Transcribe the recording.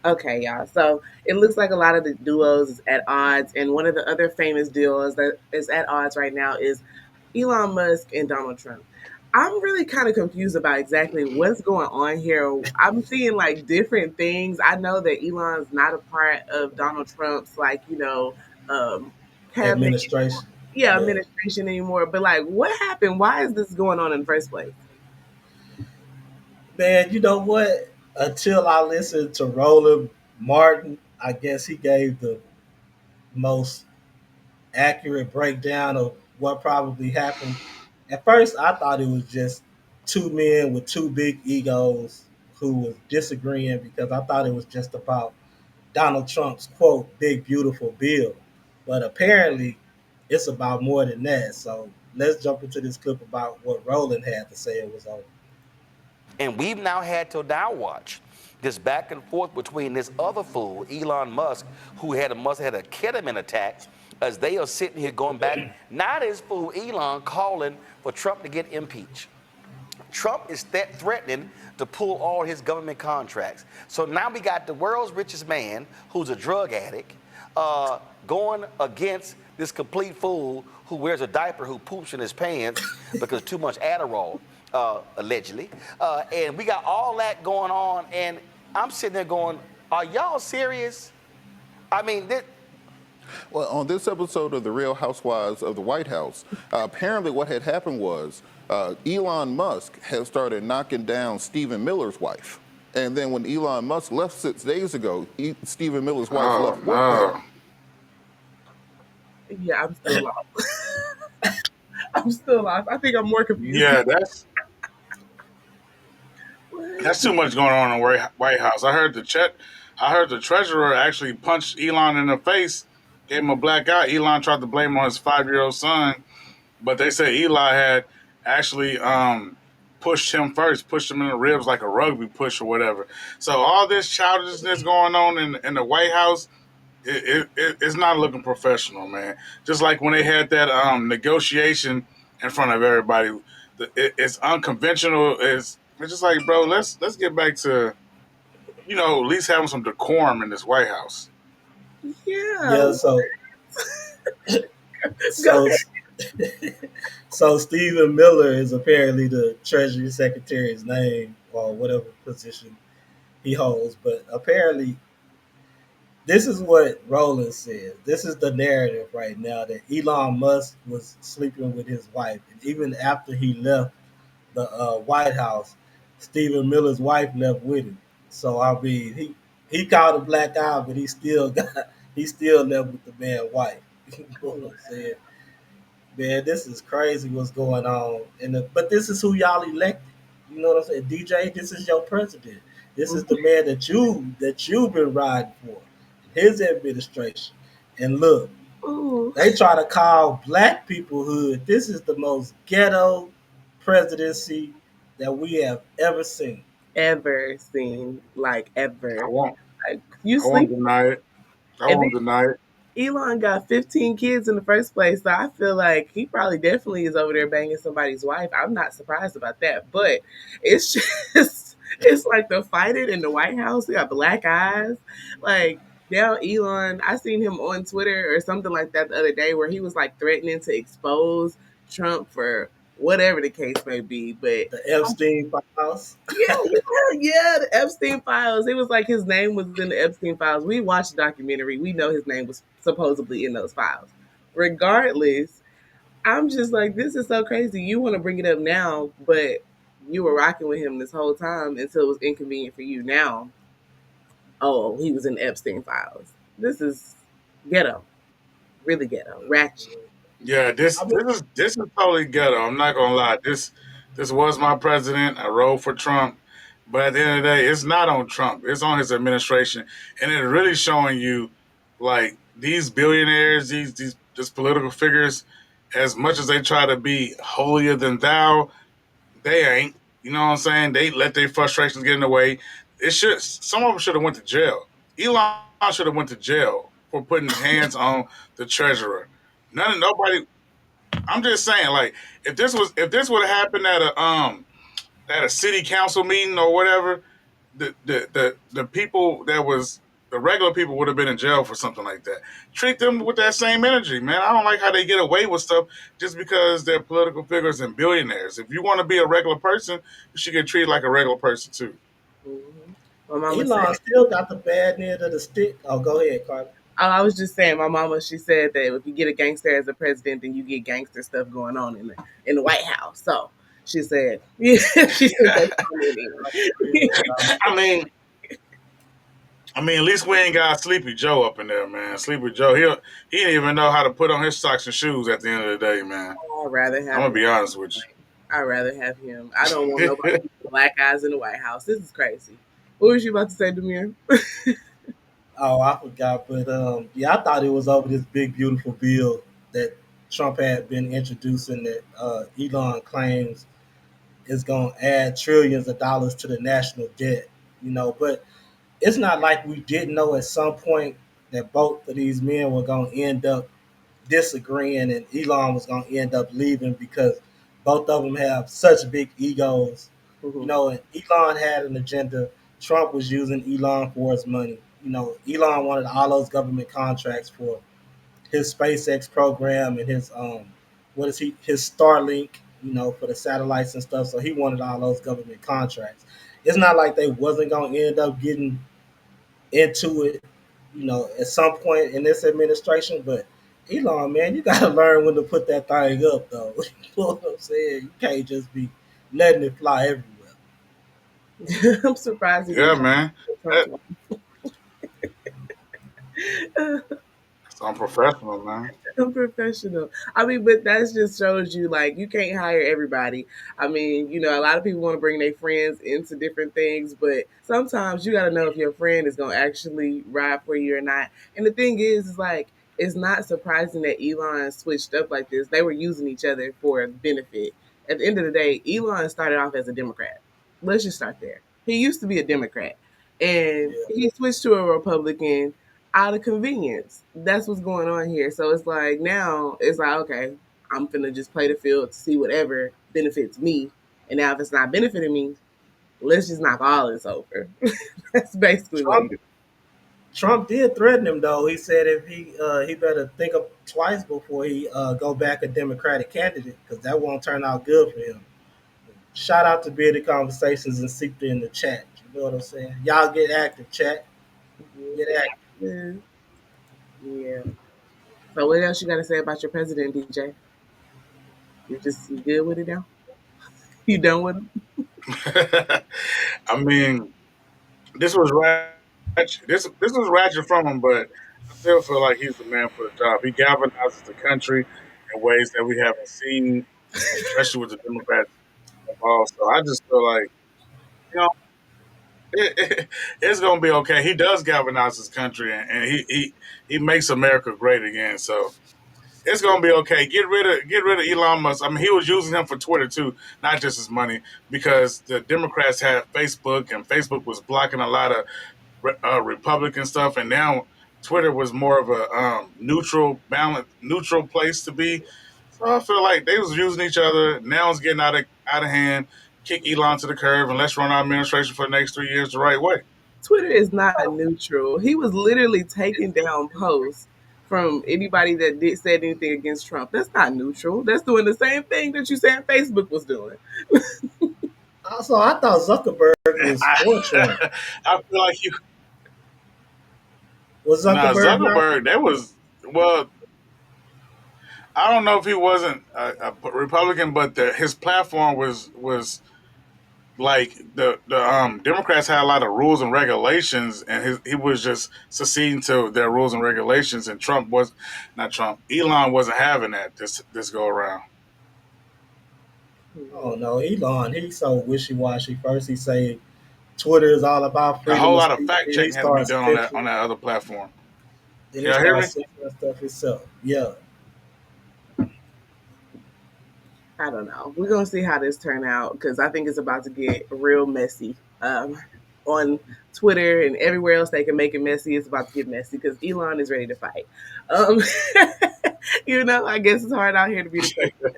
Okay, y'all. So it looks like a lot of the duos is at odds, and one of the other famous duos that is at odds right now is Elon Musk and Donald Trump. I'm really kind of confused about exactly what's going on here. I'm seeing like different things. I know that Elon's not a part of Donald Trump's um, cabinet, Administration. yeah, Yeah. administration anymore. But like, what happened? Why is this going on in the first place? Man, you know what? Until I listened to Roland Martin, I guess he gave the most accurate breakdown of what probably happened. At first, I thought it was just two men with two big egos who was disagreeing because I thought it was just about Donald Trump's quote, big, beautiful bill. But apparently, it's about more than that. So let's jump into this clip about what Roland had to say it was over. And we've now had to now watch this back and forth between this other fool, Elon Musk, who must have had a ketamine attack, as they are sitting here going back. Now this fool Elon calling for Trump to get impeached. Trump is threatening to pull all his government contracts. So now we got the world's richest man, who's a drug addict, going against this complete fool who wears a diaper, who poops in his pants because too much Adderall, allegedly. And we got all that going on, and I'm sitting there going, are y'all serious? I mean, Well, on this episode of The Real Housewives of the White House, apparently what had happened was Elon Musk had started knocking down Stephen Miller's wife. And then when Elon Musk left 6 days ago, Stephen Miller's wife Oh left with no. him. Yeah, I'm still lost. I'm still lost. I think I'm more confused. Yeah, that's too much going on in the White House. I heard the treasurer actually punched Elon in the face, gave him a black eye. Elon tried to blame it on his 5-year-old son, but they said Eli had actually pushed him first, pushed him in the ribs like a rugby push or whatever. So all this childishness going on in the White House, it's not looking professional, man. Just like when they had that negotiation in front of everybody, it's unconventional. It's just like, bro, let's get back to at least having some decorum in this White House. Yeah. Yeah, Go so ahead. so Stephen Miller is apparently the Treasury Secretary's name or whatever position he holds. But apparently, this is what Roland says. This is the narrative right now that Elon Musk was sleeping with his wife, and even after he left the White House, Stephen Miller's wife left with him. So I mean, he caught a black eye, but he still left with the man's wife. You know what I'm saying? Man, this is crazy what's going on. But this is who y'all elected. You know what I'm saying? DJ, this is your president. This is the man that you've been riding for. His administration. And look, Ooh, they try to call black people hood. This is the most ghetto presidency that we have ever seen. ever seen, like I ever. won't Like you I won't sleep, deny it. I and won't deny it. then Elon got 15 kids in the first place, so I feel like he probably definitely is over there banging somebody's wife. I'm not surprised about that, but it's just it's like the fighting in the White House. We got black eyes, like. Now Elon, I seen him on Twitter or something like that the other day where he was like threatening to expose Trump for whatever the case may be. But The Epstein files. yeah, yeah, the Epstein files. It was like his name was in the Epstein files. We watched the documentary. We know his name was supposedly in those files. Regardless, I'm just like, this is so crazy. You want to bring it up now, but you were rocking with him this whole time until it was inconvenient for you. Now, oh, he was in the Epstein files. This is ghetto, really ghetto, ratchet. Yeah, this I mean, this is this is totally ghetto. I'm not gonna lie. This was my president. I rode for Trump, but at the end of the day, it's not on Trump. It's on his administration, and it's really showing you like these billionaires, these political figures, as much as they try to be holier than thou, they ain't. You know what I'm saying? They let their frustrations get in the way. Some of them should have went to jail. Elon should have went to jail for putting hands on the treasurer. Nobody. I'm just saying, like, if this would have happened at a city council meeting or whatever, the people that was the regular people would have been in jail for something like that. Treat them with that same energy, man. I don't like how they get away with stuff just because they're political figures and billionaires. If you want to be a regular person, you should get treated like a regular person too. Hmm. My mama said, Elon still got the bad end of the stick. Oh, go ahead, Carter. oh, I was just saying, my mama, she said that if you get a gangster as a president, then you get gangster stuff going on in the White House. So she said, yeah, she said that's commenting. I mean, at least we ain't got Sleepy Joe up in there, man. Sleepy Joe, he didn't even know how to put on his socks and shoes at the end of the day, man. I'd rather I'm have gonna him. be honest with I'd rather have him. I don't want you. nobody with black eyes in the White House. This is crazy. What was you about to say, Demir? Oh, I forgot, but yeah, I thought it was over this big beautiful bill that Trump had been introducing that Elon claims is going to add trillions of dollars to the national debt. But it's not like we didn't know at some point that both of these men were going to end up disagreeing and Elon was going to end up leaving because both of them have such big egos. Hmm. And Elon had an agenda. Trump was using Elon for his money. Elon wanted all those government contracts for his SpaceX program and his his Starlink, for the satellites and stuff. So he wanted all those government contracts. It's not like they wasn't going to end up getting into it, at some point in this administration. But Elon, man, you got to learn when to put that thing up, though. You know what I'm saying? You can't just be letting it fly everywhere. I'm surprised he Yeah, didn't man. That, come that's unprofessional, man. I'm professional. I mean, but that just shows you like you can't hire everybody. I mean, a lot of people want to bring their friends into different things, but sometimes you got to know if your friend is going to actually ride for you or not. And the thing is like, it's not surprising that Elon switched up like this. They were using each other for benefit. At the end of the day, Elon started off as a Democrat. Let's just start there. He used to be a Democrat and Yeah. he switched to a Republican out of convenience. That's what's going on here. So it's like now it's like, okay, I'm finna just play the field to see whatever benefits me. And now if it's not benefiting me, let's just knock all this over. That's basically what he Trump did. Trump did threaten him though. He said if he better think of twice before he go back a Democratic candidate because that won't turn out good for him. Shout out to Bearded Conversations and Seeped in the chat. You know what I'm saying? Y'all get active, chat. Get active. Yeah. Yeah. So what else you got to say about your president, DJ? You good with it now? You done with him? I mean, this was ratchet. This was ratchet from him, but I still feel like he's the man for the job. He galvanizes the country in ways that we haven't seen, especially with the Democrats involved. So I just feel like you know it's gonna be okay. He does galvanize his country, and he makes America great again. So it's gonna be okay. Get rid of Elon Musk. I mean, he was using him for Twitter too, not just his money, because the Democrats had Facebook, and Facebook was blocking a lot of Republican stuff, and now Twitter was more of a neutral, balanced, neutral place to be. So I feel like they was using each other. Now it's getting out of hand. Kick Elon to the curb, and let's run our administration for the next 3 years the right way. Twitter is not neutral. He was literally taking down posts from anybody that did said anything against Trump. That's not neutral. That's doing the same thing that you said Facebook was doing. Also, I thought Zuckerberg was for Trump. I feel like you. Was Now Zuckerberg not? Zuckerberg, that was well. I don't know if he wasn't a Republican, but his platform was like the Democrats had a lot of rules and regulations, and he was just succeeding to their rules and regulations. And Trump was not Trump. Elon wasn't having that this go around. Oh no, Elon. He's so wishy washy. First, he say Twitter is all about A freedom whole of lot of speech. fact Then he checking had to be starts done on censoring. that other platform. Then Can he y'all hear me? starts censoring stuff himself. Yeah. I don't know. We're gonna see how this turn out because I think it's about to get real messy. On Twitter and everywhere else they can make it messy, it's about to get messy because Elon is ready to fight. Um, I guess it's hard out here to be the president.